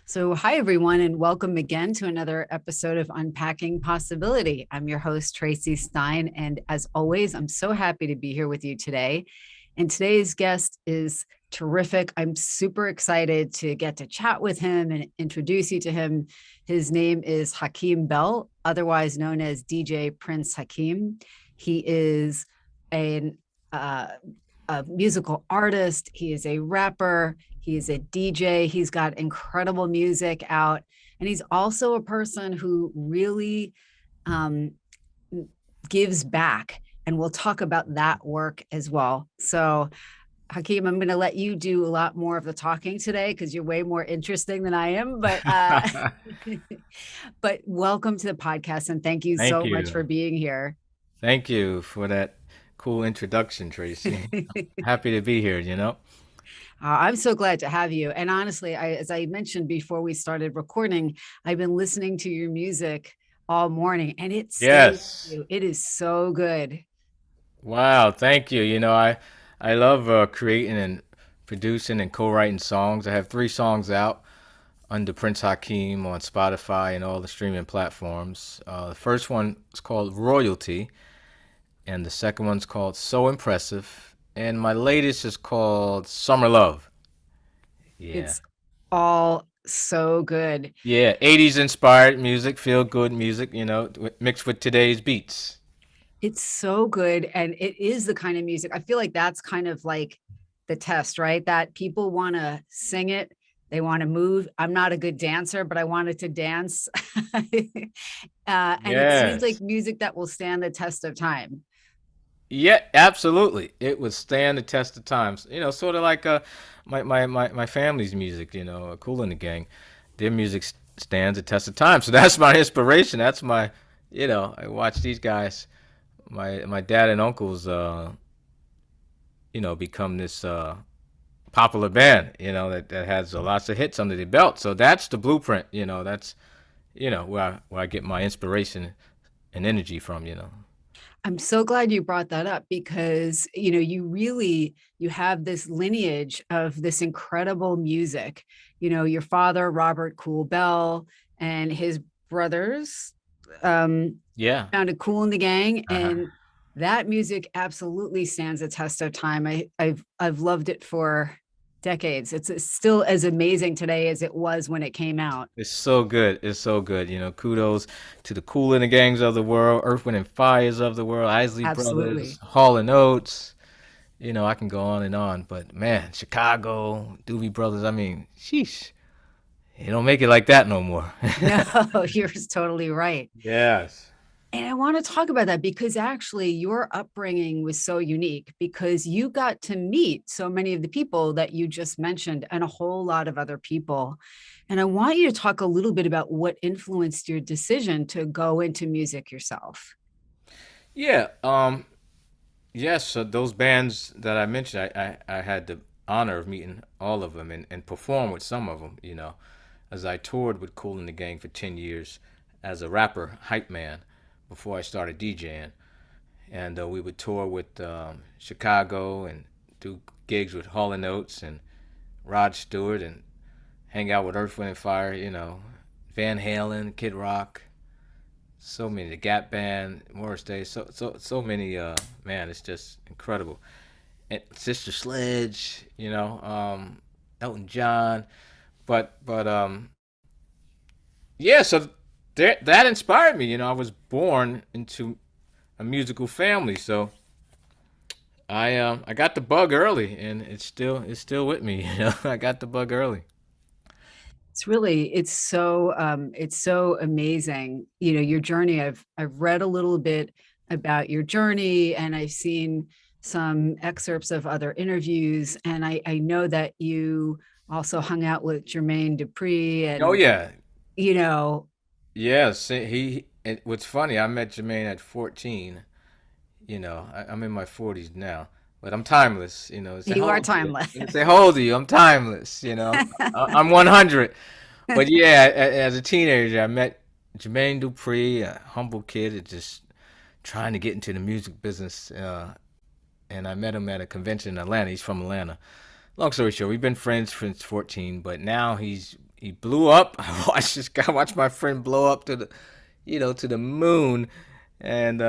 So, hi, everyone, and welcome again to another episode of Unpacking Possibility. I'm your host, Traci Stein. And as always, I'm so happy to be here with you today. And today's guest is terrific. I'm super excited to get to chat with him and introduce you to him. His name is Hakim Bell, otherwise known as DJ Prince Hakim. He is an uh, a musical artist. He is a rapper. He is a DJ. He's got incredible music out. And he's also a person who really um, gives back. And we'll talk about that work as well. So, Hakim, I'm going to let you do a lot more of the talking today because you're way more interesting than I am. But welcome to the podcast and thank you Thank so much for you. being here. Thank you for that cool introduction, Tracy. Happy to be here. I'm so glad to have you. And honestly, as I mentioned before we started recording, I've been listening to your music all morning and it stays with Yes. you. It is so good. Wow, thank you. I love creating and producing and co-writing songs. I have 3 songs out under Prince Hakeem on Spotify and all the streaming platforms. The first one is called Royalty, and the second one's called So Impressive, and my latest is called Summer Love. Yeah. It's all so good. Yeah, 80s inspired music, feel good music, mixed with today's beats. It's so good. And it is the kind of music. I feel like that's kind of like the test, right? That people want to sing it, they want to move. I'm not a good dancer, but I wanted to dance. And it seems like Yes. music that will stand the test of time. Yeah, absolutely. It would stand the test of times. Sort of like my family's music, Kool and the Gang. Their music stands the test of time. So that's my inspiration. That's I watch these guys, my dad and uncles become this popular band, that has lots of hits under their belt. So that's the blueprint, that's where I get my inspiration and energy from. I'm so glad you brought that up because you have this lineage of this incredible music. Your father Robert Kool Bell and his brothers Yeah. founded Kool and the Gang, Uh-huh. and that music absolutely stands the test of time. I've loved it for decades. It's still as amazing today as it was when it came out. It's so good. It's so good. Kudos to the Kool and the Gangs of the world, Earth, Wind, and Fires of the world, Isley Brothers, Absolutely. Hall and Oates. I can go on and on. But man, Chicago, Doobie Brothers. I mean, sheesh, you don't make it like that no more. No, you're totally right. Yes. And I want to talk about that because actually your upbringing was so unique because you got to meet so many of the people that you just mentioned and a whole lot of other people. And I want you to talk a little bit about what influenced your decision to go into music yourself. Yeah. Yes. So those bands that I mentioned, I had the honor of meeting all of them and perform with some of them. As I toured with Kool and the Gang for 10 years as a rapper hype man before I started DJing. And we would tour with Chicago and do gigs with Hall and Oates and Rod Stewart and hang out with Earth, Wind and Fire. Van Halen, Kid Rock, so many. The Gap Band, Morris Day, so many. Man, it's just incredible. And Sister Sledge, Elton John, but yeah. So that inspired me. I was born into a musical family, so I got the bug early, and it's still with me. I got the bug early. It's so amazing. Your journey. I've read a little bit about your journey and I've seen some excerpts of other interviews. And I know that you also hung out with Jermaine Dupri Oh and, yeah, you know, yes. What's funny, I met Jermaine at 14. I'm in my 40s now, but I'm timeless. Say you how are old are you? timeless. And say how old are you? I'm timeless. I'm 100. But yeah, as a teenager, I met Jermaine Dupri, a humble kid, just trying to get into the music business. And I met him at a convention in Atlanta. He's from Atlanta. Long story short, we've been friends since 14, but now he blew up. I watched this guy, watch my friend blow up to the, to the moon, and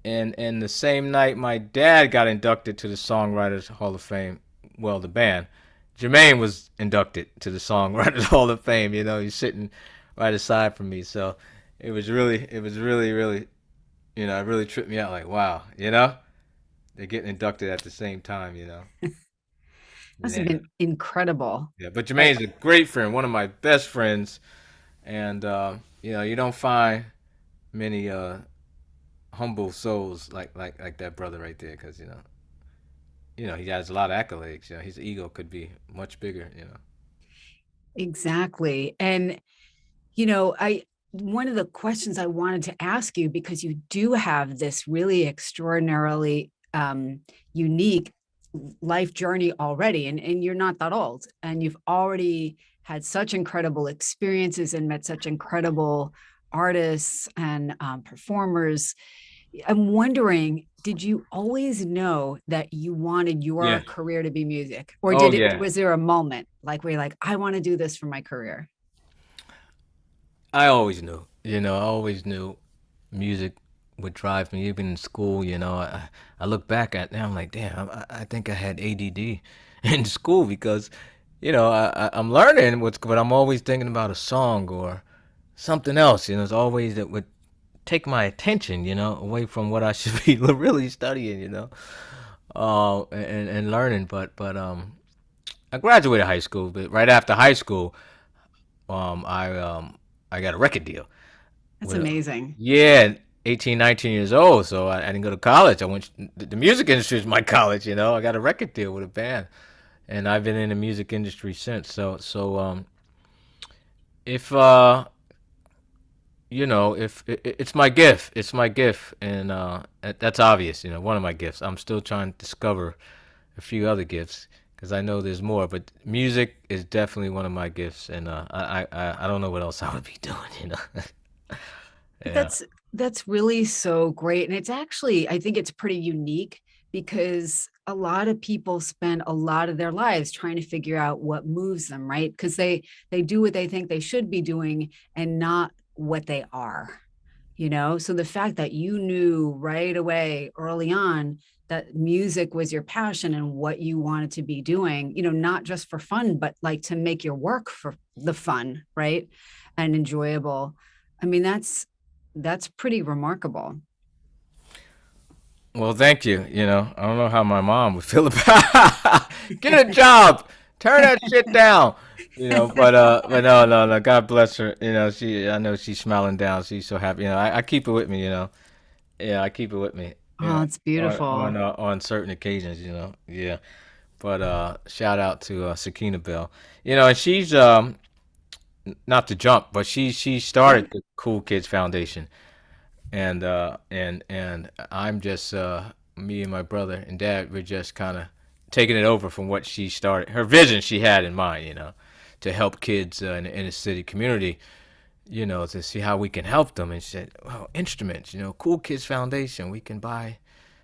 and the same night my dad got inducted to the Songwriters Hall of Fame. Well, the band, Jermaine was inducted to the Songwriters Hall of Fame. He's sitting right aside from me, so it was really, it really tripped me out. Like, wow, they're getting inducted at the same time. Must have Yeah. been incredible. Yeah, but I, Jermaine's a great friend, one of my best friends, and you don't find many humble souls like that brother right there, because he has a lot of accolades. His ego could be much bigger. exactly. And I one of the questions I wanted to ask you, because you do have this really extraordinarily unique life journey already, and you're not that old, and you've already had such incredible experiences and met such incredible artists and performers. I'm wondering, did you always know that you wanted your Yeah. career to be music, or Oh did it yeah. was there a moment like where you're like, I want to do this for my career? I always knew. I always knew music would drive me. Even in school, I look back at now, I'm like, damn, I think I had ADD in school because, I'm learning but I'm always thinking about a song or something else. It's always that would take my attention, away from what I should be really studying, and learning. But I graduated high school, but right after high school, I got a record deal That's with amazing. yeah, 18, 19 years old. So I didn't go to college. I went. The music industry is my college. I got a record deal with a band, and I've been in the music industry since. So if if it's my gift, and that's obvious. One of my gifts. I'm still trying to discover a few other gifts because I know there's more. But music is definitely one of my gifts, and I don't know what else I would be doing. Yeah. That's really so great. And it's actually, I think it's pretty unique because a lot of people spend a lot of their lives trying to figure out what moves them, right? Because they do what they think they should be doing and not what they are. So the fact that you knew right away early on that music was your passion and what you wanted to be doing, not just for fun, but like to make your work for the fun, right? And enjoyable. I mean, that's pretty remarkable. Well, thank you. I don't know how my mom would feel about get a job, turn that shit down. But no, no, no. God bless her. I know she's smiling down. She's so happy. I keep it with me. Yeah, I keep it with me. Oh, it's beautiful. On certain occasions. Yeah. But shout out to Sakina Bell. And she's not to jump, but she Yeah. started the Cool Kids Foundation, and I'm just me and my brother and dad. We're just kind of taking it over from what she started. Her vision she had in mind, to help kids in the inner city community, to see how we can help them. And she said, "Well, instruments, Cool Kids Foundation. We can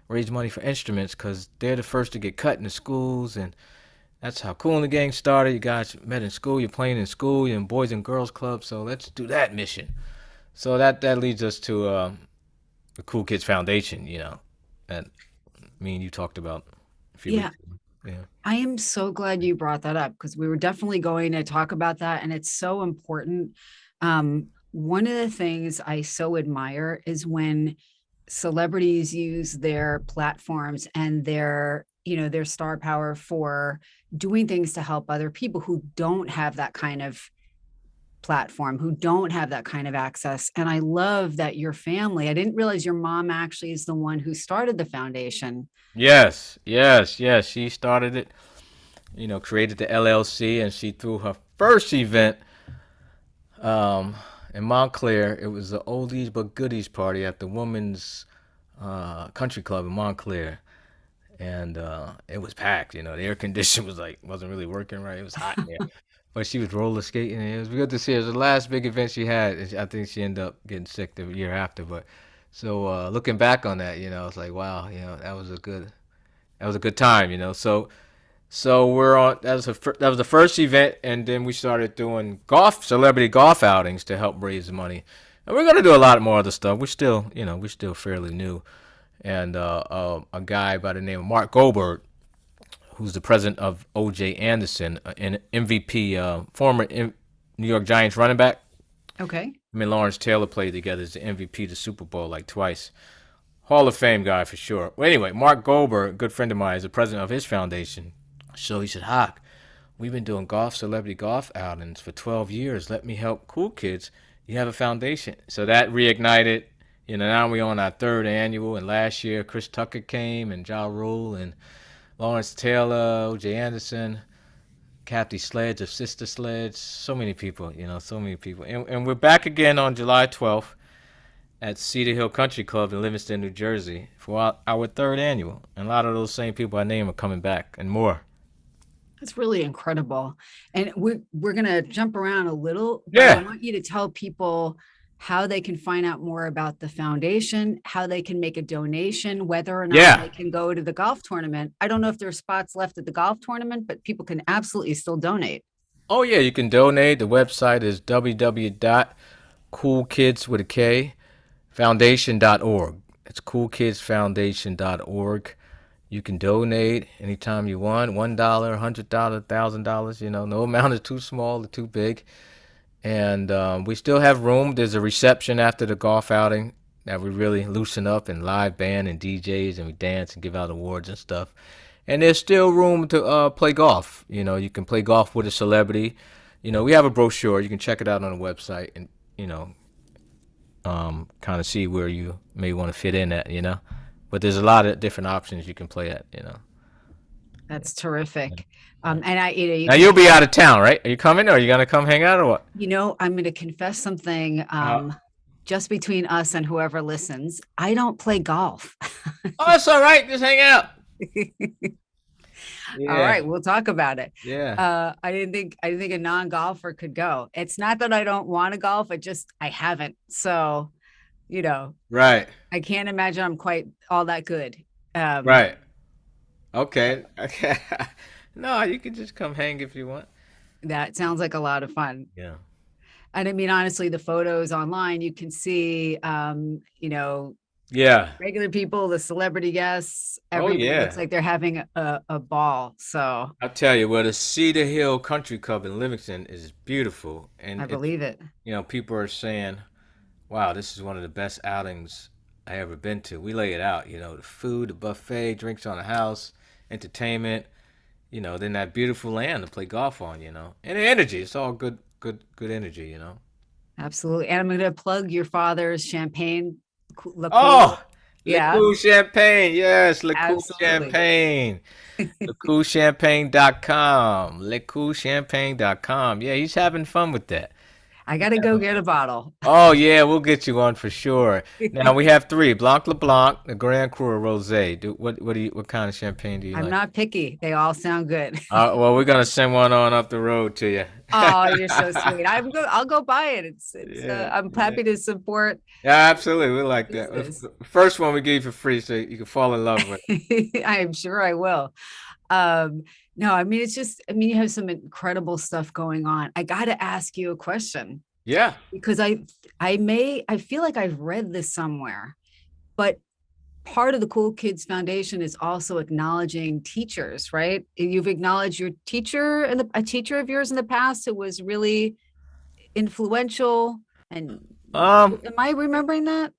raise money for instruments because they're the first to get cut in the schools, and that's how Kool the Gang started. You guys met in school. You're playing in school. You're in Boys and Girls Club. So let's do that mission." So that leads us to the Cool Kids Foundation, that me and you talked about a few Yeah. weeks ago. Yeah. I am so glad you brought that up because we were definitely going to talk about that. And it's so important. One of the things I so admire is when celebrities use their platforms and their star power for doing things to help other people who don't have that kind of platform, who don't have that kind of access. And I love that your family, I didn't realize your mom actually is the one who started the foundation. Yes, yes, yes. She started it, created the LLC, and she threw her first event um, in Montclair. It was the oldies but goodies party at the Women's Country Club in Montclair. And it was packed. The air condition wasn't really working right. It was hot in there, but she was roller skating. And it was good to see her. It was the last big event she had. And I think she ended up getting sick the year after. But so looking back on that, it's like wow, that was a good time. So So we're on. That was the first event, and then we started doing celebrity golf outings to help raise money. And we're gonna do a lot more other stuff. We're still fairly new. And a guy by the name of Mark Goldberg, who's the president of O.J. Anderson, an MVP, New York Giants running back. Okay. Me and Lawrence Taylor played together as the MVP of the Super Bowl like twice. Hall of Fame guy for sure. Well, anyway, Mark Goldberg, a good friend of mine, is the president of his foundation. So he said, Hawk, we've been doing celebrity golf outings for 12 years. Let me help cool kids. You have a foundation. So that reignited. Now we're on our third annual. And last year, Chris Tucker came, and Ja Rule, and Lawrence Taylor, O.J. Anderson, Kathy Sledge of Sister Sledge. So many people, so many people. And we're back again on July 12th at Cedar Hill Country Club in Livingston, New Jersey for our third annual. And a lot of those same people I named are coming back and more. That's really incredible. And we're gonna jump around a little, but I Yeah. want you to tell people how they can find out more about the foundation, how they can make a donation, whether or not Yeah. they can go to the golf tournament. I don't know if there's spots left at the golf tournament, but people can absolutely still donate. Oh, yeah, you can donate. The website is www.coolkidsfoundation.org. It's coolkidsfoundation.org. You can donate anytime you want. $1, $100, $1,000. No amount is too small or too big. And we still have room. There's a reception after the golf outing that we really loosen up, and live band and DJs, and we dance and give out awards and stuff. And there's still room to play golf. You can play golf with a celebrity. We have a brochure. You can check it out on the website, and kind of see where you may want to fit in at. But there's a lot of different options you can play at. That's terrific. And you Now you'll be out of town, right? Are you coming, or are you gonna come hang out, or what? I'm going to confess something. Uh, Just between us and whoever listens, I don't play golf. oh, it's all right. Just hang out. All Yeah, right, we'll talk about it. yeah. I didn't think a non-golfer could go. It's not that I don't want to golf, I haven't. So, you know, Right, I can't imagine I'm quite all that good. Um, right. Okay, okay. No, you can just come hang if you want. that sounds like a lot of fun. Yeah. And I mean, honestly, the photos online, you can see, Yeah. regular people, the celebrity guests, Oh everybody looks yeah. like they're having a ball. So I'll tell you, well, the Cedar Hill Country Club in Livingston is beautiful, I and believe it. people are saying, "Wow, this is one of the best outings I ever been to." We lay it out, the food, the buffet, drinks on the house, entertainment, then that beautiful land to play golf on, and the energy. It's all good, good, good energy. Absolutely. And I'm going to plug your father's champagne, Le Cool. Oh, Le Yeah, Cool Champagne. Yes, Le Cool absolutely. Champagne. LeCoolChampagne.com. LeCoolChampagne.com. Yeah, he's having fun with that. I got to go get a bottle. Oh, yeah, we'll get you one for sure. Now we have three: Blanc LeBlanc, the Grand Cru, Rosé. What kind of champagne do you I'm like? not picky. They all sound good. Well, we're gonna send one on up the road to you. Oh, you're so sweet. I'll go buy it. Yeah, I'm yeah. happy to support Yeah, absolutely. We like that. business. The first one we gave you for free, so you can fall in love with it. I am sure I will. Um, no, I mean, you have some incredible stuff going on. I got to ask you a question Yeah. because I feel like I've read this somewhere, but part of the Cool Kids Foundation is also acknowledging teachers, right? You've acknowledged your teacher and a teacher of yours in the past who was really influential. And Um. am I remembering that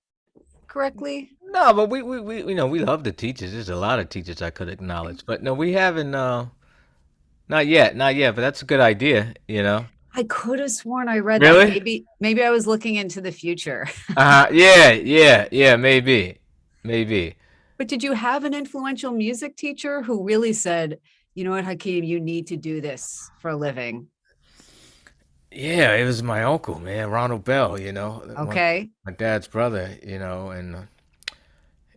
correctly? No, but we love the teachers. There's a lot of teachers I could acknowledge, but no, we haven't. Not yet, not yet. But that's a good idea. I could have sworn I read that. Really? Maybe I was looking into the future. Yeah, yeah, yeah. Maybe. But did you have an influential music teacher who really said, you know what, Hakim, you need to do this for a living? Yeah, it was my uncle, man, Ronald Bell. Okay. My dad's brother.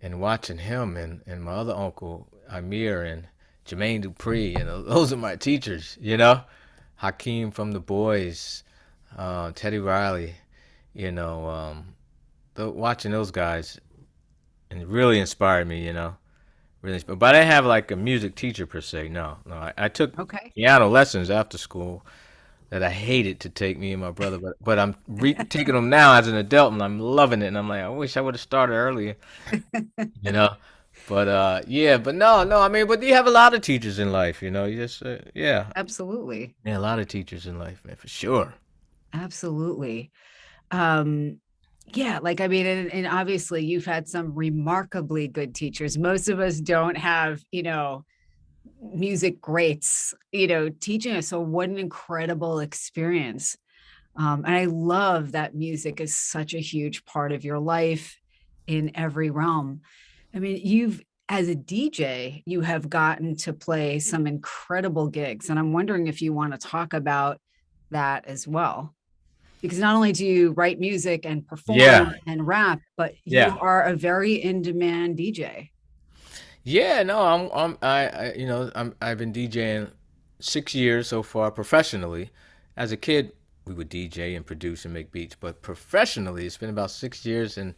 And watching him and my other uncle Amir and Jermaine Dupri. Those are my teachers. Hakim from the Boys, Teddy Riley. Watching those guys and it really inspired me. But I didn't have like a music teacher per se. No, no. I took Okay. piano lessons after school that I hated to take, me and my brother. But I'm taking them now as an adult, and I'm loving it. And I'm like, I wish I would have started earlier, you know. But yeah. But no, no. I mean, but you have a lot of teachers in life, you know. You just yeah, Absolutely. yeah, a lot of teachers in life, man, for sure. Absolutely. Um, yeah, like I mean, and obviously you've had some remarkably good teachers. Most of us don't have, music greats, teaching us. So what an incredible experience. And I love that music is such a huge part of your life in every realm. I mean, as a DJ, you have gotten to play some incredible gigs. And I'm wondering if you want to talk about that as well. Because not only do you write music and Yeah, perform and rap, but you yeah. are a very in demand DJ. Yeah, no, I've been DJing 6 years so far professionally. As a kid, we would DJ and produce and make beats, but professionally, it's been about 6 years, and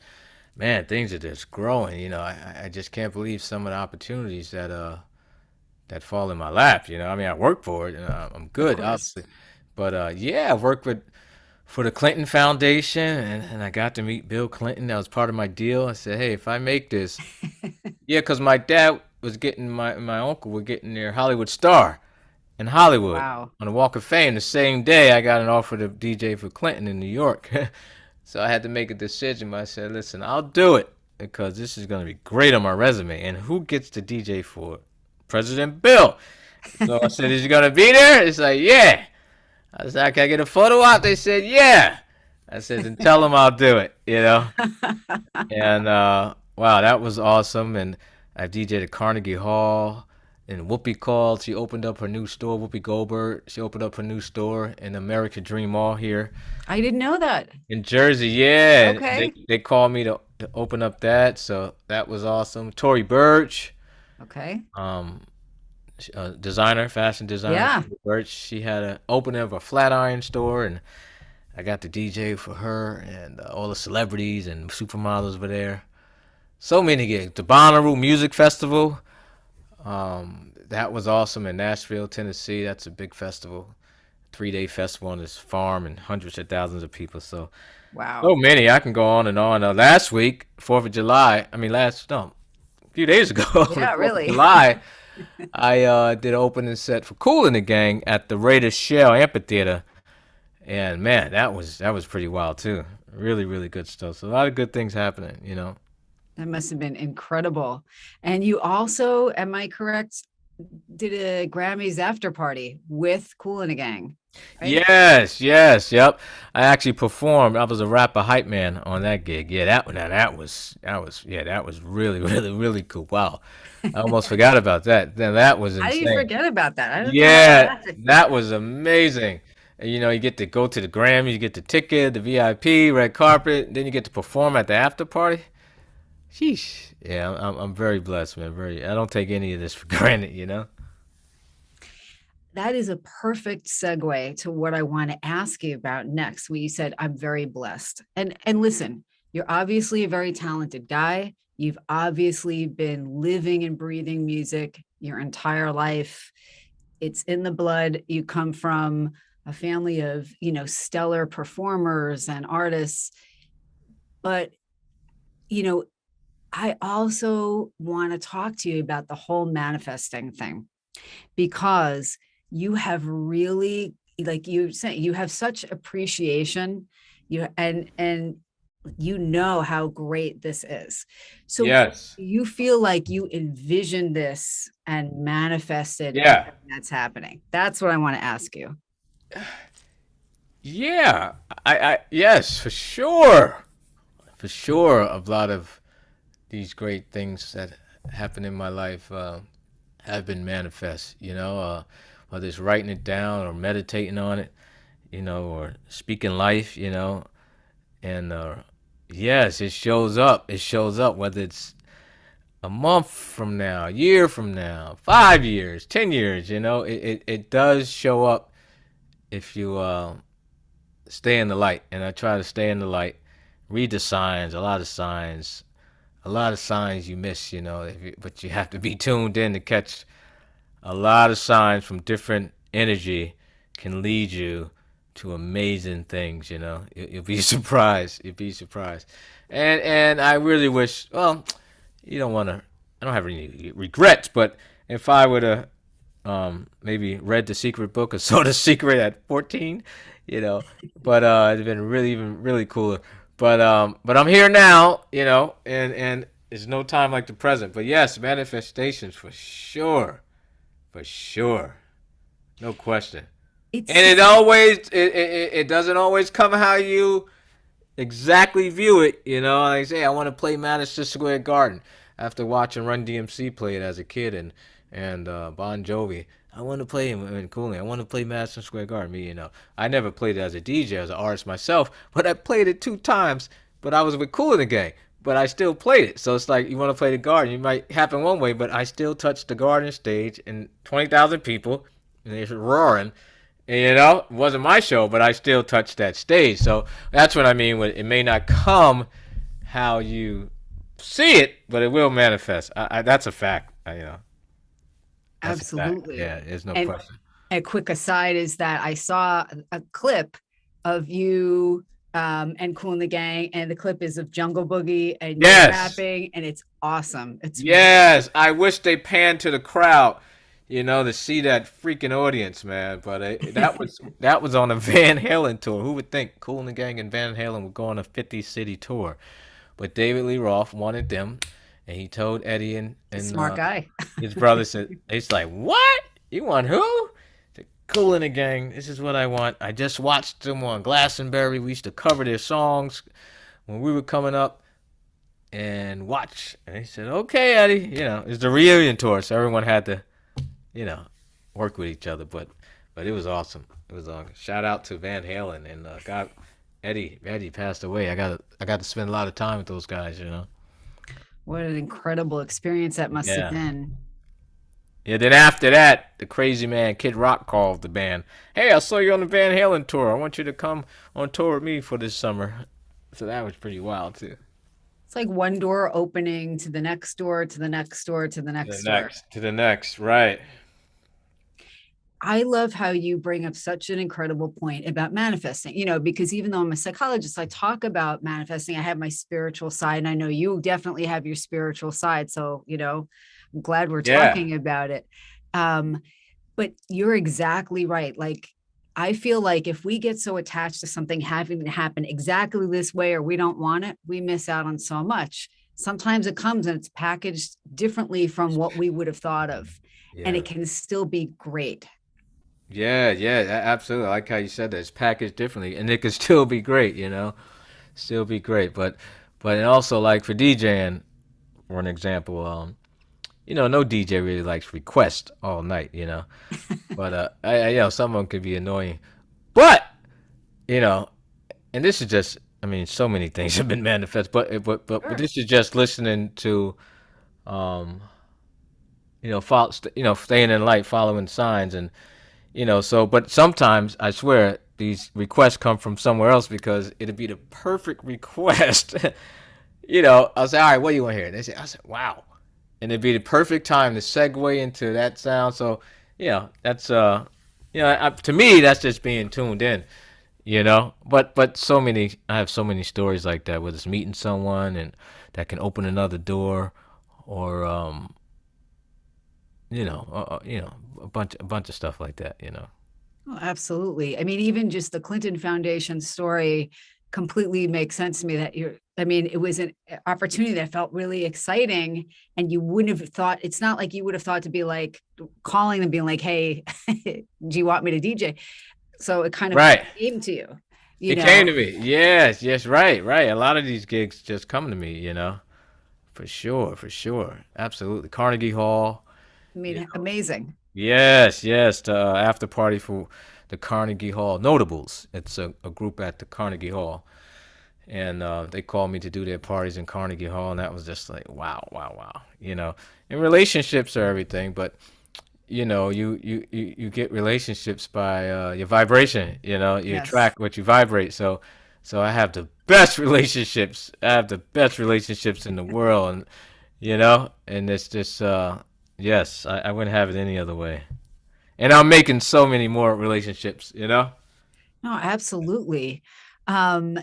man, things are just growing. I just can't believe some of the opportunities that fall in my lap. I mean, I work for it, and I'm Of good, course. obviously, but yeah, I've worked with for the Clinton Foundation, and I got to meet Bill Clinton. That was part of my deal. I said, hey, if I make this, yeah, because my dad was getting my uncle were getting their Hollywood star in Hollywood Wow. on the Walk of Fame. The same day I got an offer to DJ for Clinton in New York, so I had to make a decision. But I said, listen, I'll do it because this is going to be great on my resume. And who gets to DJ for President Bill? So I said, is he going to be there? It's like, yeah. I said, can I get a photo op? They said, yeah. I said, then tell them I'll do it. And wow, that was awesome. And I DJed at Carnegie Hall. And Whoopi called. She opened up her new store. Whoopi Goldberg. She opened up her new store in American Dream Mall here I didn't know that. in Jersey. Yeah, and they Okay. they called me to open up that. So that was awesome. Tory Burch, Okay. um, designer, fashion designer. Yeah. Tory Burch. She had an opening of a Flatiron store, and I got to DJ for her, and all the celebrities and supermodels were there. So many gigs. The Bonnaroo Music Festival. That was awesome in Nashville, Tennessee. That's a big festival, 3 day festival on this farm, and hundreds of thousands of people. So Wow. many. I can go on and on. Last week, 4th of July. I mean, no, a few days ago, on the Yeah, 4th of really. July, I did an opening set for Kool the Gang at the Raiders Shell Amphitheater, and man, that was pretty wild too. Really, really good stuff. So a lot of good things happening. That must have been incredible. And you also, am I correct, did a Grammys after party with Kool and the Gang, right? Yes, yes, yep. I actually performed. I was a rapper hype man on that gig. Yeah, that was really, really, really cool. Wow, I almost forgot about that. Then that was How do you insane. forget about that? I don't know how that Yeah, happened. that was amazing. And, you get to go to the Grammys, you get the ticket, the VIP, red carpet, then you get to perform at the after party. Sheesh. Yeah, I'm very blessed, man. Very. I don't take any of this for granted. That is a perfect segue to what I want to ask you about next. Where you said, I'm very blessed. And listen, you're obviously a very talented guy. You've obviously been living and breathing music your entire life. It's in the blood. You come from a family of, stellar performers and artists. But, you know, I also want to talk to you about the whole manifesting thing, because you have really, like you said, you have such appreciation, and you know how great this is. So Yes. you feel like you envisioned this and manifested Yeah. everything that's happening. That's what I want to ask you. Yeah. Yes, for sure. For sure, a lot of these great things that happen in my life have been manifest. Whether it's writing it down or meditating on it, or speaking life. And yes, it shows up. It shows up whether it's a month from now, a year from now, 5 years, 10 years. It does show up if you stay in the light. And I try to stay in the light, read the signs, a lot of signs, a lot of signs you miss, but you have to be tuned in to catch a lot of signs from different energy can lead you to amazing things. You'll be surprised. You'll be surprised. And I really wish. Well, you don't want to. I don't have any regrets, but if I would have maybe read the secret book or saw the secret at 14, you know, but it'd been really even really cooler. But I'm here now, and there's no time like the present. But yes, manifestations for sure. For sure. No question. And It's it doesn't always come how you exactly view it. Like I say, I want to play Madison Square Garden after watching Run DMC play it as a kid and Bon Jovi. I want to play him in Cooling. I want to play Madison Square Garden. I never played it as a DJ, as an artist myself, but I played it 2 times. But I was with Kool the Gang, but I still played it. So it's like you want to play the Garden. You might happen one way, but I still touched the Garden stage and 20,000 people, and they're roaring. And, it wasn't my show, but I still touched that stage. So that's what I mean. It may not come how you see it, but it will manifest. That's a fact. That's a fact. absolutely. Yeah, there's no And question. a quick aside is that I saw a clip of you and Kool the Gang, and the clip is of Jungle Boogie and you're Yes, rapping, and it's awesome. It's yes. I wish they panned to the crowd, to see that freaking audience, man. But that was on a Van Halen tour. Who would think Kool and the Gang and Van Halen would go on a 50-city tour? But David Lee Roth wanted them, and he told Eddie and a and smart uh, guy. his brother said, "It's like what? You want who?" Kool and the Gang. This is what I want. I just watched them on Glastonbury. We used to cover their songs when we were coming up and watch. And he said, "Okay, Eddie." It's the reunion tour, so everyone had to, you know, work with each other. But it was awesome. It was awesome. Shout out to Van Halen and God, Eddie. Eddie passed away. I got to spend a lot of time with those guys. What an incredible experience that must have Yeah. been. Yeah, then after that, the crazy man Kid Rock called the band. Hey, I saw you on the Van Halen tour. I want you to come on tour with me for this summer. So that was pretty wild too. It's like one door opening to the next door, to the next door, to the To the next door. next, to the next, right? I love how you bring up such an incredible point about manifesting, because even though I'm a psychologist, I talk about manifesting. I have my spiritual side, and I know you definitely have your spiritual side. So, I'm glad we're Yeah, talking about it. Um, but you're exactly right. Like, I feel like if we get so attached to something having to happen exactly this way or we don't want it, we miss out on so much. Sometimes it comes and it's packaged differently from what we would have thought of, and yeah, it can still be great. yeah, yeah. Absolutely. I like how you said that. It's packaged differently, and it could still be great. Still be great. But and also like for DJing, for an example, no DJ really likes requests all night. But some of them could be annoying. But you know, and this is just, I mean, so many things have been manifest, but Sure. this is just listening to, um, follow, staying in light, following signs, and so. But sometimes I swear these requests come from somewhere else because it'd be the perfect request. I'll say, all right, what do you want to hear? They say, I said, wow, and it'd be the perfect time to segue into that sound. So, that's to me, that's just being tuned in. But so many, I have so many stories like that, whether it's meeting someone and that can open another door, or a bunch of stuff like that. Oh, absolutely. I mean, even just the Clinton Foundation story completely makes sense to me that I mean, it was an opportunity that felt really exciting. And you wouldn't have thought, it's not like you would have thought to be like calling them, being like, hey, do you want me to DJ? So it kind of Right. came to you, you It came know? to me. Yes, yes, right, right. A lot of these gigs just come to me. For sure, for sure. Absolutely. Carnegie Hall. I You mean, know. amazing. Yes, yes. The after party for the Carnegie Hall Notables. It's a group at the Carnegie Hall. And they called me to do their parties in Carnegie Hall, and that was just like, wow, wow, wow. And relationships are everything, but you get relationships by your vibration. You Yes. attract what you vibrate. So So I have the best relationships. I have the best relationships in the world, and and it's just yes, I wouldn't have it any other way. And I'm making so many more relationships. No, absolutely. Um,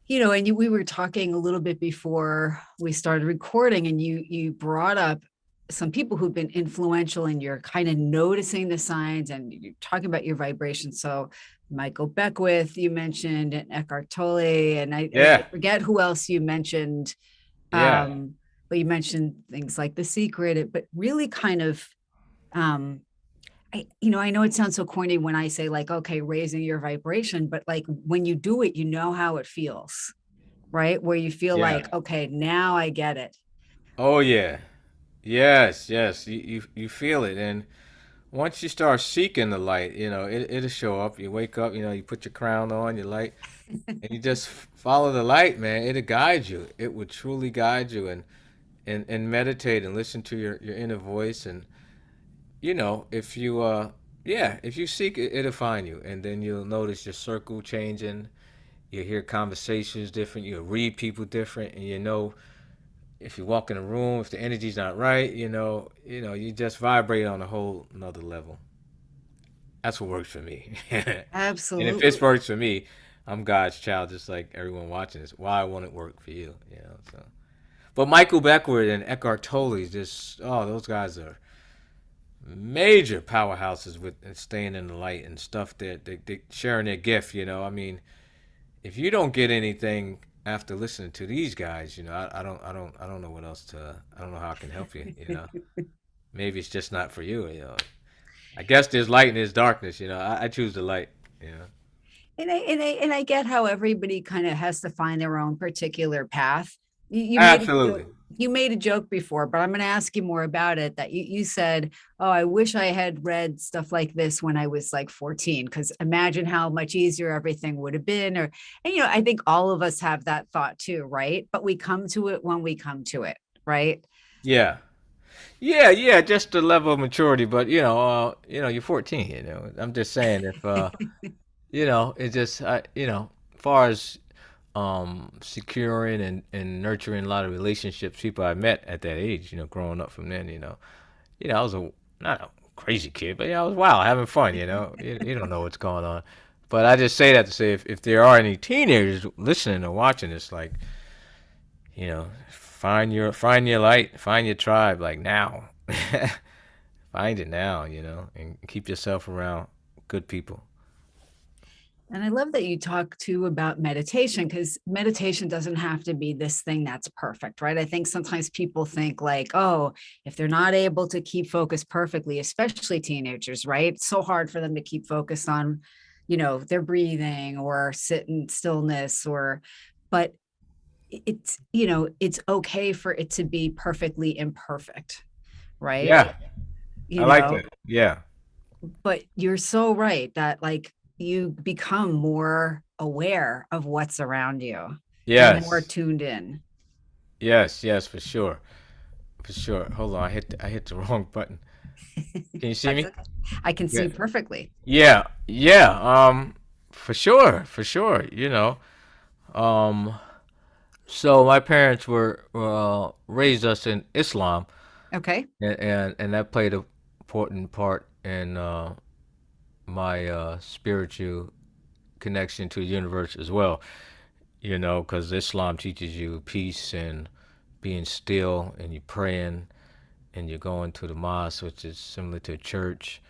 and we were talking a little bit before we started recording, and you brought up some people who've been influential, and you're kind of noticing the signs, and you're talking about your vibration. So Michael Beckwith, you mentioned, and Eckhart Tolle, and I Yeah, forget who else you mentioned. yeah. But you mentioned things like The Secret, but really kind of I know it sounds so corny when I say like, okay, raising your vibration, but like when you do it, you know how it feels, right? Where you feel Yeah. like, okay, now I get it. Oh yeah. Yes, yes. You feel it, and once you start seeking the light, it'll show up. You wake up, you put your crown on, your light, and you just follow the light, man. It'll guide you. It would truly guide you, and meditate and listen to your inner voice, and if you yeah, if you seek it, it'll find you, and then you'll notice your circle changing. You hear conversations different. You read people different, and if you walk in a room, if the energy's not right, you just vibrate on a whole another level. That's what works for me. And if it Absolutely. works for me, I'm God's child, just like everyone watching this. Why won't it work for you? So. But Michael Beckwith and Eckhart Tolle, just those guys are major powerhouses with and staying in the light and stuff that they sharing their gift. I mean, if you don't get anything after listening to these guys, I don't know what else to. I don't know how I can help you. Maybe it's just not for you. I guess there's light and there's darkness. I choose the light. You know. And I get how everybody kind of has to find their own particular path. You made a joke, Absolutely. you made a joke before, but I'm going to ask you more about it. That you said, "Oh, I wish I had read stuff like this when I was like 14, because imagine how much easier everything would have been." And I think all of us have that thought too, right? But we come to it when we come to it, right? Yeah. Yeah, yeah, just the level of maturity, but you're 14. I'm just saying if it just far as securing and nurturing a lot of relationships, people I met at that age, growing up from then, I was not a crazy kid, but I was wild, having fun. You don't know what's going on, but I just say that to say if there are any teenagers listening or watching this, like find your light, find your tribe, like now, find it now, and keep yourself around good people. And I love that you talk too about meditation, because meditation doesn't have to be this thing that's perfect, right? I think sometimes people think like, oh, if they're not able to keep focus perfectly, especially teenagers, right? It's so hard for them to keep focused on, their breathing or sit in stillness but it's okay for it to be perfectly imperfect, right? Yeah, I You like know, that. Yeah. but you're so right that like you become more aware of what's around you and more Yes. tuned in. Yes. Yes. For sure. For sure. Hold on. I hit the wrong button. Can you see That's me? okay. I can see Yeah. perfectly. Yeah. Yeah. For sure. For sure. Um. So my parents were raised us in Islam, Okay. and that played a important part in my spiritual connection to the universe as well. Because Islam teaches you peace and being still, and you're praying, and you're going to the mosque, which is similar to a church,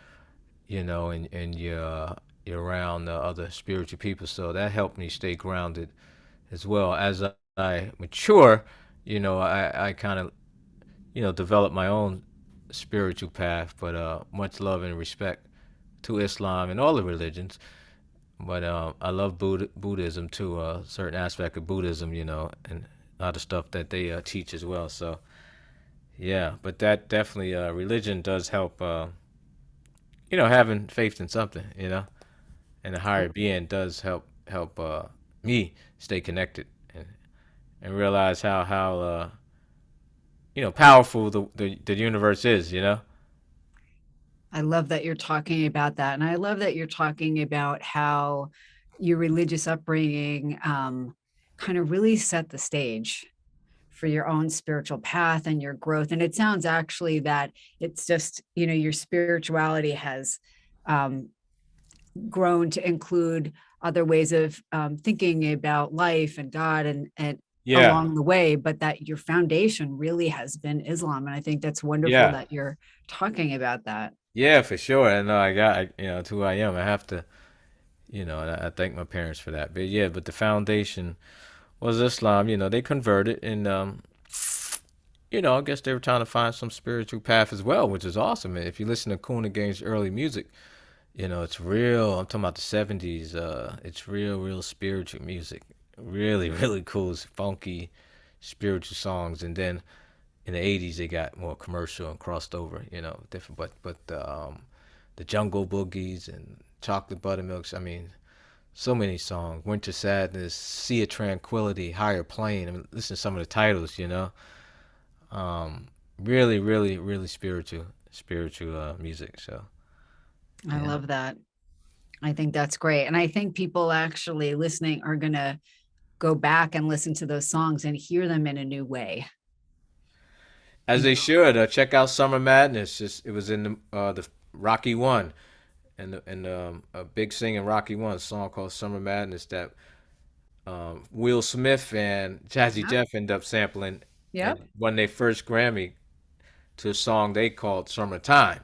and you're around other spiritual people. So that helped me stay grounded as well. As I mature, I kind of, develop my own spiritual path, but much love and respect to Islam and all the religions. But I love Buddhism too, a certain aspect of Buddhism, and a lot of stuff that they teach as well. So yeah, but that definitely religion does help. Having faith in something, and a higher being does help me stay connected and realize how powerful the universe is. I love that you're talking about that. And I love that you're talking about how your religious upbringing kind of really set the stage for your own spiritual path and your growth. And it sounds actually that it's just, your spirituality has um, grown to include other ways of thinking about life and God and Yeah, along the way, but that your foundation really has been Islam. And I think that's wonderful yeah, that you're talking about that. yeah, for sure. And it's who I am. I have to, and I thank my parents for that. But yeah, but the foundation was Islam. They converted, and I guess they were trying to find some spiritual path as well, which is awesome. And if you listen to Kool The Gang's early music, it's real. I'm talking about the '70s. It's real, real spiritual music. Really, really cool, funky, spiritual songs. And then in the '80s, they got more commercial and crossed over. Different. But the Jungle Boogies and Chocolate Buttermilks. I mean, so many songs. Winter Sadness, Sea of Tranquility, Higher Plane. I mean, listen to some of the titles. Really, really, really spiritual music. So I yeah. love that. I think that's great. And I think people actually listening are going to go back and listen to those songs and hear them in a new way. As You they know, should. Check out Summer Madness. It was in the Rocky One, and a big singing Rocky One, a song called Summer Madness that Will Smith and Jazzy yep, Jeff end up sampling yep, and won their first Grammy to a song they called Summertime.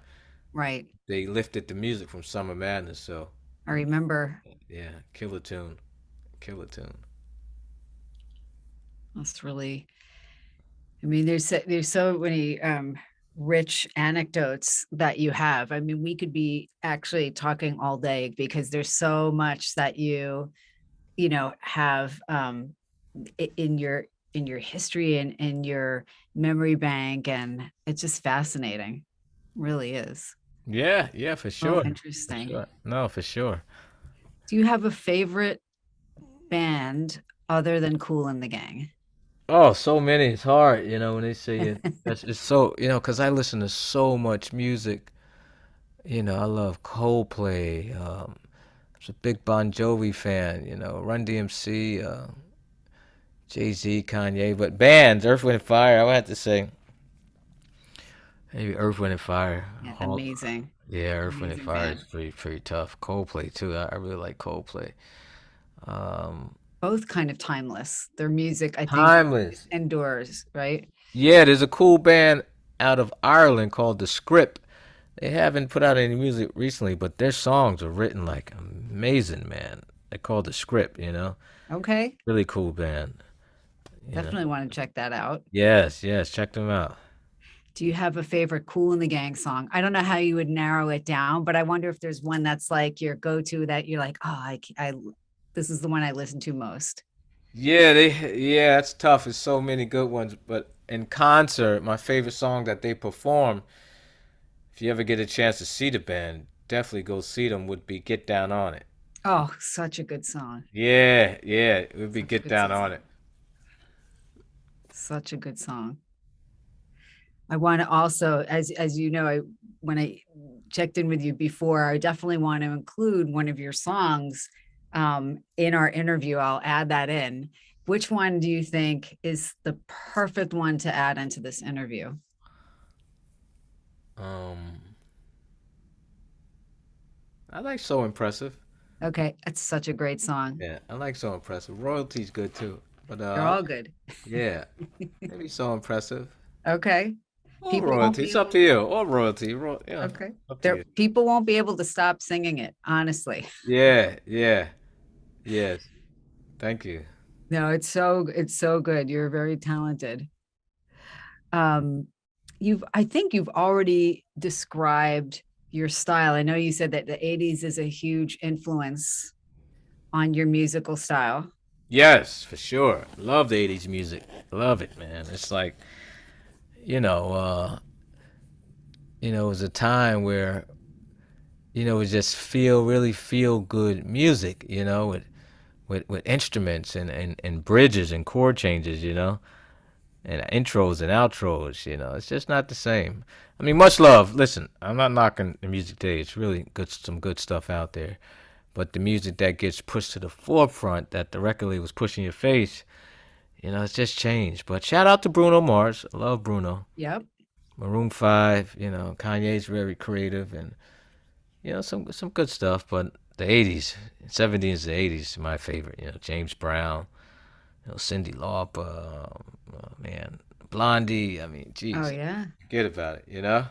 right. They lifted the music from Summer Madness, so I remember. yeah, killer tune, killer tune. That's really, I mean, there's so many rich anecdotes that you have. I mean, we could be actually talking all day because there's so much that have in your history and in your memory bank, and it's just fascinating. Really is. Yeah, yeah, Oh, for interesting. sure. No, for sure. Do you have a favorite band other than Kool and the Gang? Oh, so many. It's hard, when they say it. It's so, because I listen to so much music. I love Coldplay. I was a big Bon Jovi fan. Run DMC, Jay Z, Kanye. But bands, Earth, Wind, and Fire. I would have to say maybe Earth, Wind, and Fire. Yeah, All, amazing. yeah, Earth, Wind, and Amazing Fire is band. pretty tough. Coldplay too. I really like Coldplay. Um, Both kind of timeless. Their music, I think, Timeless. endures, right? Yeah, there's a cool band out of Ireland called The Script. They haven't put out any music recently, but their songs are written like amazing, man. They're called The Script. Okay. Really cool band, you know. Definitely want to check that out. Yes, yes, check them out. Do you have a favorite Kool and the Gang song? I don't know how you would narrow it down, but I wonder if there's one that's like your go-to that you're like, oh, this is the one I listen to most. Yeah, that's tough. It's so many good ones, but in concert, my favorite song that they perform, if you ever get a chance to see the band, definitely go see them, would be Get Down on It. Oh, such a good song. Yeah, yeah, it would be Such a Get good Down song. on It. Such a good song. I want to also, as you know, when I checked in with you before, I definitely want to include one of your songs in our interview. I'll add that in. Which one do you think is the perfect one to add into this interview? Um, I like So Impressive. Okay, it's such a great song. Yeah, I like So Impressive. Royalty's good too, but They're all good. yeah, maybe So Impressive. Okay. Or People won't royalty. be It's up able, to you. Or royalty. Yeah, okay. up to There you. people won't be able to stop singing it, honestly. Yeah, yeah, yes. Thank you. No, it's so good. You're very talented. Um, I think you've already described your style. I know you said that the 80s is a huge influence on your musical style. Yes, for sure. Love the '80s music. Love it, man. It's like you know, uh, it was a time where it was just really feel good music. With instruments and bridges and chord changes. And intros and outros. It's just not the same. Much love. Listen, I'm not knocking the music today. It's really good, some good stuff out there. but the music that gets pushed to the forefront that the record label was pushing your face, it's just changed. But shout out to Bruno Mars. I love Bruno. Yep. Maroon 5, Kanye's very creative and some good stuff, but the 80s, 70s to 80s my favorite. James Brown, Cyndi Lauper, man, Blondie. I mean, Oh geez, yeah. forget about it.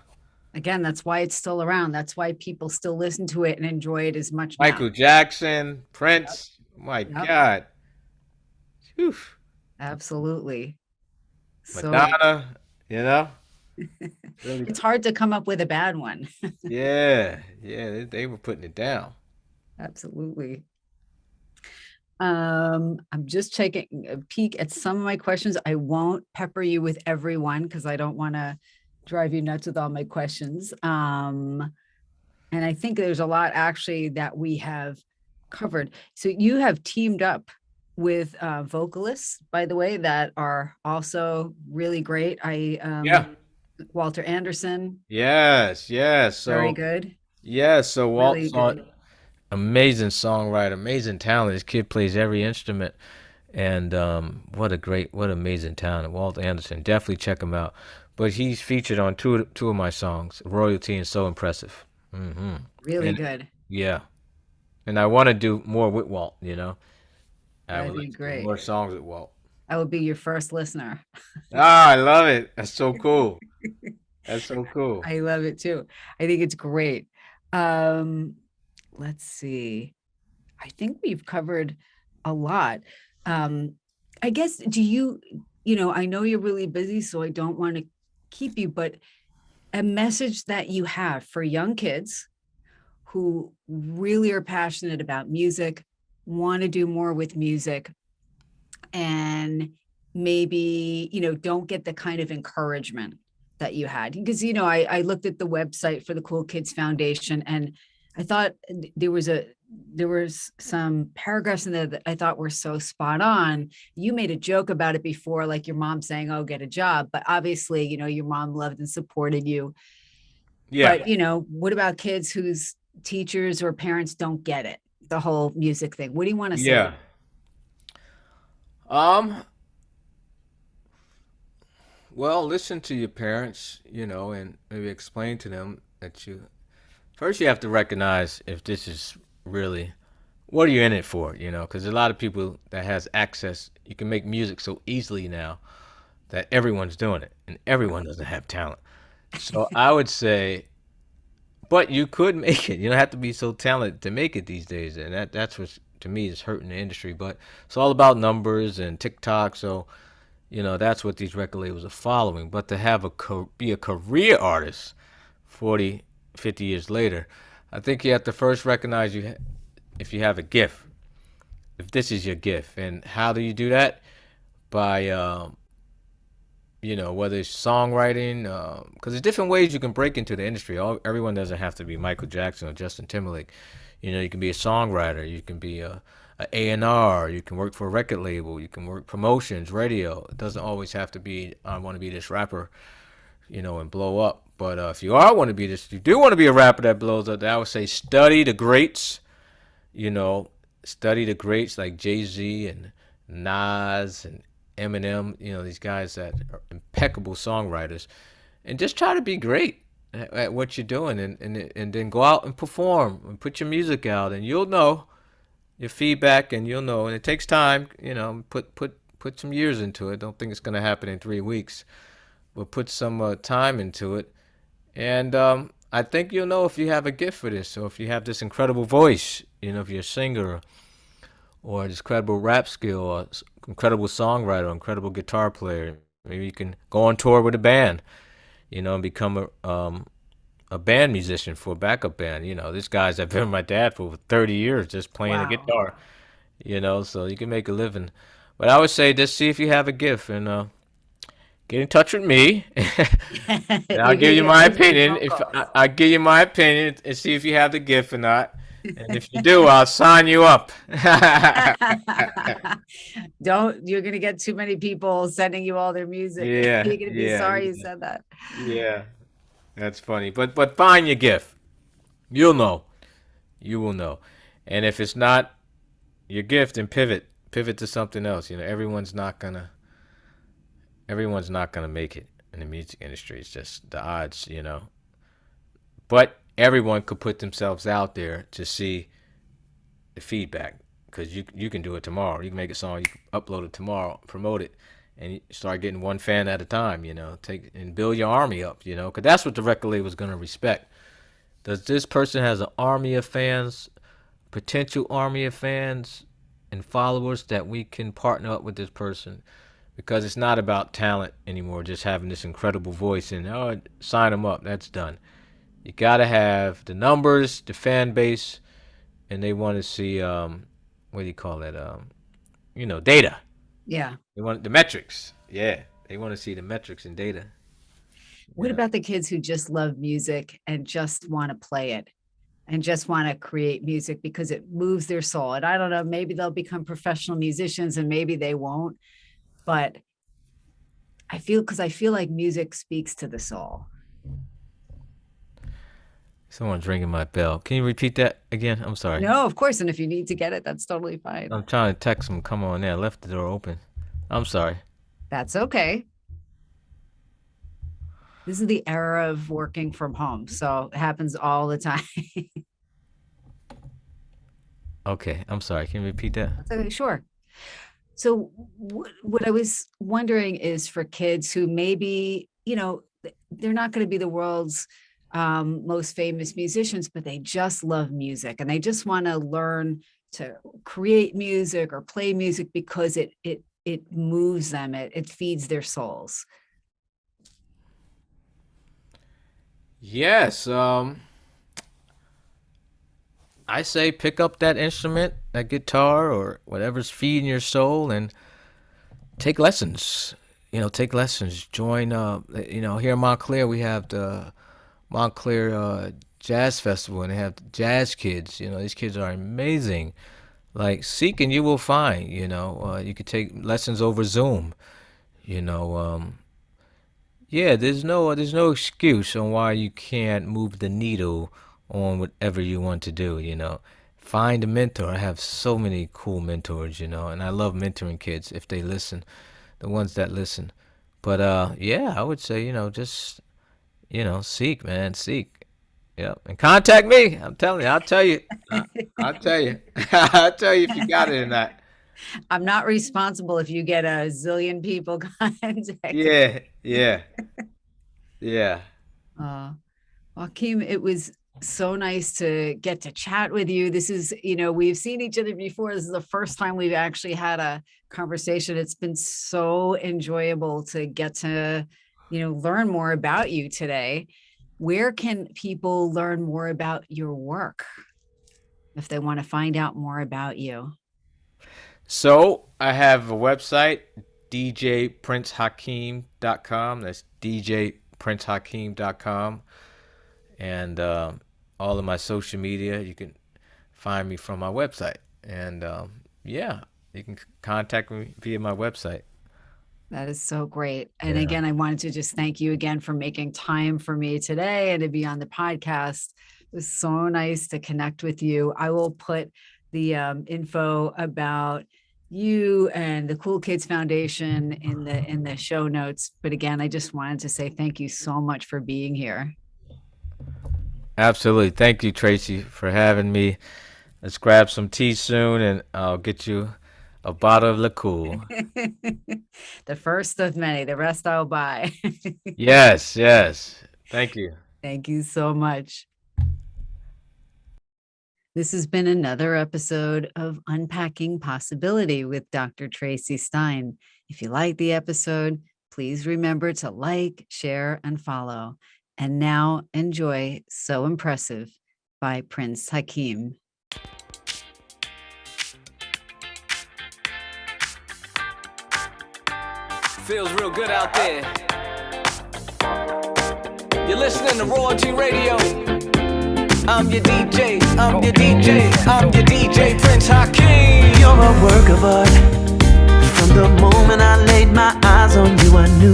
Again, that's why it's still around. That's why people still listen to it and enjoy it as much now. Michael Jackson, Yep. Prince. My Yep. God. Whew. Absolutely. So Madonna, really. it's hard to come up with a bad one. Yeah, yeah, they were putting it down. Absolutely. I'm just taking a peek at some of my questions. I won't pepper you with everyone because I don't want to drive you nuts with all my questions. And I think there's a lot actually that we have covered. So you have teamed up with vocalists, by the way, that are also really great. Yeah. Walter Anderson, Yes, yes. very So, good, yes, so really Walt's on good. amazing songwriter, amazing talent. This kid plays every instrument, and what amazing talent. Walt Anderson, definitely check him out. But he's featured on two of my songs, Royalty and So Impressive. Really And good. yeah, and I want to do more with Walt. I That'd would be like to do great. more songs with Walt. I would be your first listener. Ah, I love it. That's so cool. That's so cool. I love it too. I think it's great. Um, let's see. I think we've covered a lot. Um, I guess, I know you're really busy, so I don't want to keep you, but a message that you have for young kids who really are passionate about music, want to do more with music, and maybe, don't get the kind of encouragement that you had. Because, I looked at the website for the Cool Kids Foundation and I thought there was some paragraphs in there that I thought were so spot on. You made a joke about it before, like your mom saying, "Oh, get a job." But obviously, your mom loved and supported you. Yeah. But, what about kids whose teachers or parents don't get it, the whole music thing? What do you want to say to Yeah. Um, well, listen to your parents, and maybe explain to them that first you have to recognize if this is really what are you in it for, because a lot of people that has access, you can make music so easily now that everyone's doing it and everyone doesn't have talent. So I would say, but you could make it. You don't have to be so talented to make it these days, and that's what to me is hurting the industry. But it's all about numbers and TikTok. So that's what these record labels are following. But to have be a career artist 40, 50 years later, I think you have to first recognize if you have a gift, if this is your gift. And how do you do that? By, whether it's songwriting, because there's different ways you can break into the industry. Everyone doesn't have to be Michael Jackson or Justin Timberlake. You can be a songwriter, you can be a A&R, you can work for a record label, you can work promotions, radio. It doesn't always have to be, I want to be this rapper, and blow up. But if you do want to be a rapper that blows up, then I would say study the greats, you know, study the greats like Jay-Z and Nas and Eminem, these guys that are impeccable songwriters, and just try to be great at what you're doing, and then go out and perform and put your music out, and you'll know your feedback, and you'll know. And it takes time, put some years into it. Don't think it's gonna happen in 3 weeks, but put some time into it, and I think you'll know if you have a gift for this, or if you have this incredible voice. If you're a singer or this incredible rap skill, or incredible songwriter, or incredible guitar player. Maybe you can go on tour with a band, and become a band musician for a backup band. This guy's I've been with my dad for over 30 years just playing the Wow. guitar. So you can make a living. But I would say just see if you have a gift, and get in touch with me. And I'll You're give gonna you get my so many opinion. phone If calls. I give you my opinion and see if you have the gift or not. And if you do, I'll sign you up. Don't, you're gonna get too many people sending you all their music. Yeah, You're gonna be yeah, sorry you yeah, said that. yeah. That's funny. But find your gift. You'll know. You will know. And if it's not your gift, then pivot to something else. Everyone's not gonna make it in the music industry. It's just the odds. But everyone could put themselves out there to see the feedback, because you can do it tomorrow. You can make a song, you can upload it tomorrow, promote it, and you start getting one fan at a time. Take and build your army up. Because that's what the record label is gonna respect. Does this person has an army of fans, potential army of fans and followers that we can partner up with this person? Because it's not about talent anymore, just having this incredible voice and sign them up. That's done. You got to have the numbers, the fan base, and they want to see, what do you call it? Data. Yeah. They want the metrics. Yeah. They want to see the metrics and data. What about the kids who just love music and just want to play it and just want to create music because it moves their soul? And I don't know, maybe they'll become professional musicians and maybe they won't. But I feel like music speaks to the soul. Someone's ringing my bell. Can you repeat that again? I'm sorry. No, of course. And if you need to get it, that's totally fine. I'm trying to text them. Come on in. I left the door open. I'm sorry. That's okay. This is the era of working from home, so it happens all the time. Okay, I'm sorry. Can you repeat that? Okay, sure. So what I was wondering is, for kids who maybe, they're not going to be the world's most famous musicians, but they just love music and they just want to learn to create music or play music because it moves them, it feeds their souls. Yes, I say pick up that instrument, that guitar, or whatever's feeding your soul, and take lessons. Take lessons. Join, here in Montclair, we have the Montclair Jazz Festival, and they have the jazz kids. These kids are amazing. Like, seek and you will find. You could take lessons over Zoom. Yeah, there's no excuse on why you can't move the needle on whatever you want to do. Find a mentor. I have so many cool mentors, and I love mentoring kids if they listen, the ones that listen. But yeah, I would say, just seek, man, seek. Yeah, and contact me. I'm telling you, I'll tell you. I'll tell you. I'll tell you if you got it or not. I'm not responsible if you get a zillion people contact. Yeah. Hakim, it was so nice to get to chat with you. This is, we've seen each other before. This is the first time we've actually had a conversation. It's been so enjoyable to get to, learn more about you today. Where can people learn more about your work if they want to find out more about you? So I have a website, djprincehakim.com. That's djprincehakim.com. And all of my social media, you can find me from my website. And yeah, you can contact me via my website. That is so great. And again, I wanted to just thank you again for making time for me today and to be on the podcast. It was so nice to connect with you. I will put the info about you and the Cool Kids Foundation in the show notes. But again, I just wanted to say thank you so much for being here. Absolutely. Thank you, Traci, for having me. Let's grab some tea soon, and I'll get you a bottle of liqueur. The first of many. The rest I'll buy. Yes. Thank you. Thank you so much. This has been another episode of Unpacking Possibility with Dr. Traci Stein. If you like the episode, please remember to like, share, and follow. And now enjoy So Impressive by Prince Hakim. Feels real good out there. You're listening to Royalty Radio. I'm your DJ, I'm your DJ, Prince Hakim. You're a work of art. From the moment I laid my eyes on you, I knew.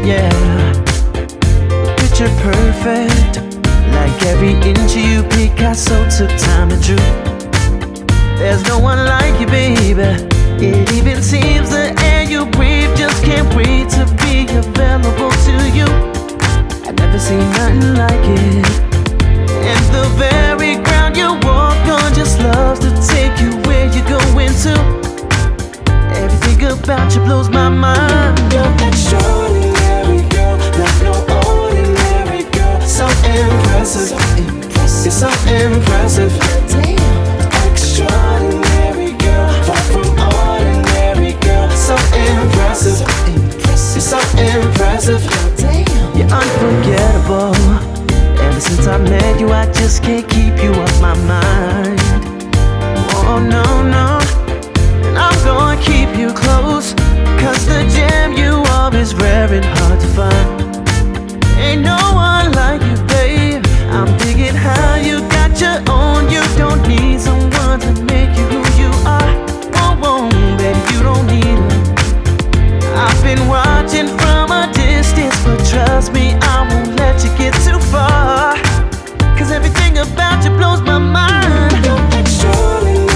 Yeah, picture perfect. Like every inch of you, Picasso took time There's no one like you, baby. It even seems the air you breathe just can't wait to be available to you. I've never seen nothing like it. And the very ground you walk on just loves to take you where you're going to. Everything about you blows my mind. You're extraordinary, girl, like no ordinary girl. So impressive, you're so impressive. Extraordinary girl, far from ordinary girl. So impressive, you're so impressive. You're unforgettable. Ever since I met you, I just can't keep you off my mind. Oh no, no. And I'm gonna keep you close, cause the gem you are is rare and hard to find. Ain't no one like you, babe. I'm digging how you got your own. You don't need someone to make you who you are. Oh, oh, baby, you don't need her. I've been watching from a distance, but trust me, I won't let you get too far. Cause everything about you blows my mind. You're extraordinary,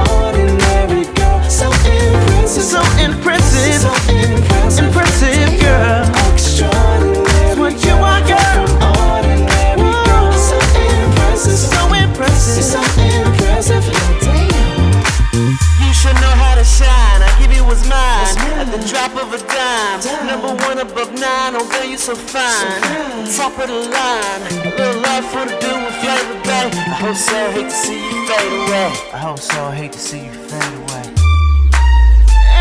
ordinary girl. So impressive, So impressive, so impressive, impressive girl. extraordinary. That's what you are, girl. Ordinary girl, so impressive, So impressive. so impressive. You should know how to shine. I give you what's mine at the drop of a dime. Number one above nine. Oh girl, you so fine. Top of the line. A little love for the dude with flavor, babe. I hope so. Hate to see you fade away. I hope so. Hate to see you fade away.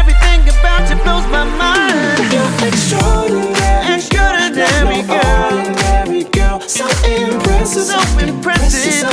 Everything about you blows my mind. You're extraordinary, Extraordinary girl. ordinary girl, so impressive, So impressive. so